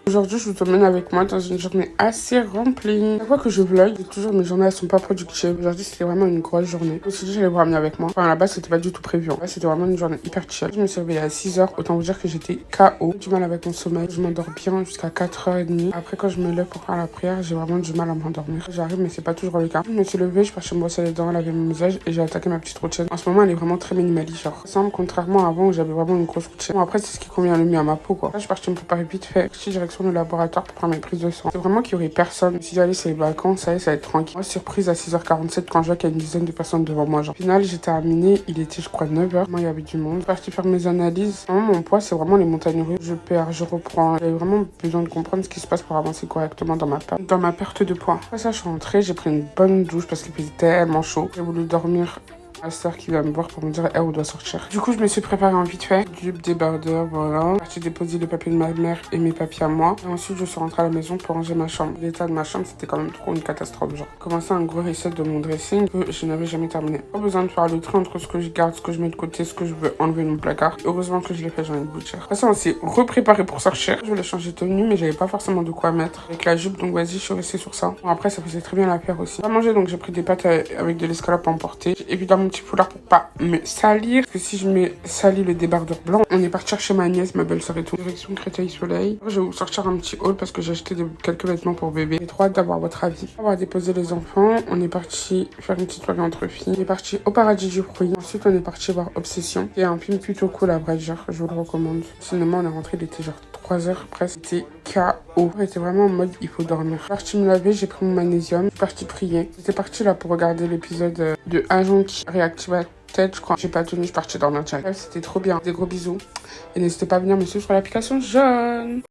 Aujourd'hui, je vous emmène avec moi dans une journée assez remplie. Chaque fois que je vlog, toujours mes journées elles sont pas productives. Aujourd'hui, c'était vraiment une grosse journée. Je me suis dit, j'allais vous ramener avec moi. Enfin, là-bas, c'était pas du tout prévu. Là, c'était vraiment une journée hyper chill. Je me suis réveillée à 6h. Autant vous dire que j'étais KO. J'ai du mal avec mon sommeil. Je m'endors bien jusqu'à 4h30. Après, quand je me lève pour faire la prière, j'ai vraiment du mal à m'endormir. J'arrive, mais c'est pas toujours le cas. Je me suis levée, je suis me brosser les dents, laver mon visage et j'ai attaqué ma petite routine. En ce moment, elle est vraiment très minimaliste. Genre, ça semble contrairement à avant où j'avais vraiment une grosse routine. Bon, après, c'est ce qui convient le mieux à ma peau, quoi. Là, je suis partie me préparer vite fait. Je suis direction le laboratoire pour prendre mes prises de sang. C'est vraiment qu'il y aurait personne. Je me suis dit, allez, c'est les vacances, ça va être tranquille. Moi, surprise à 6h47 quand je vois qu'il y a une dizaine de personnes devant moi. Genre, au final, j'ai terminé. Il était, je crois, 9h. Moi, il y avait du monde. Je suis partie faire mes analyses. Vraiment, mon poids, c'est vraiment les montagnes russes. Je perds, je reprends. J'avais vraiment besoin de comprendre ce qui se passe pour avancer correctement dans ma perte de poids. Après ça, je suis rentrée. J'ai pris une bonne douche parce qu'il faisait tellement chaud. J'ai voulu dormir. Ma soeur qui va me voir pour me dire on doit sortir. Du coup, je me suis préparée en vite fait. Du débardeur, voilà. J'ai déposé les papiers de ma mère et mes papiers à moi. Et ensuite, je suis rentrée à la maison pour ranger ma chambre. L'état de ma chambre, c'était quand même trop une catastrophe. Genre, commencer un gros reset de mon dressing que je n'avais jamais terminé. Pas besoin de faire le tri entre ce que je garde, ce que je mets de côté, ce que je veux enlever de mon placard. Heureusement que je l'ai fait, j'en ai de gouttière. Après ça, on s'est repréparé pour sortir. Je voulais changer de tenue, mais j'avais pas forcément de quoi mettre avec la jupe. Donc, vas-y, je suis restée sur ça. Bon, après, ça faisait très bien l'affaire aussi. À manger, donc j'ai pris des pâtes avec de l'escalope à emporter. J'ai évidemment mon petit foulard pour pas me salir, parce que si je me salis le débardeur blanc, on est parti chercher ma nièce, ma belle-sœur et tout. Direction Créteil-Soleil. Je vais vous sortir un petit haul parce que j'ai acheté quelques vêtements pour bébé. J'ai trop hâte d'avoir votre avis. On va déposer les enfants. On est parti faire une petite soirée entre filles. On est parti au Paradis du Fruit. Ensuite, on est parti voir Obsession. C'est un film plutôt cool à vrai dire. Je vous le recommande. Cinéma, on est rentré, il était genre 3h presque. C'était KO. J'étais vraiment en mode il faut dormir. Je suis partie me laver, j'ai pris mon magnésium. Je suis partie prier. J'étais partie là pour regarder l'épisode de Agent qui réactive je crois. J'ai pas tenu, je suis partie dormir direct. C'était trop bien. Des gros bisous. Et n'hésitez pas à venir me suivre sur l'application Jaune.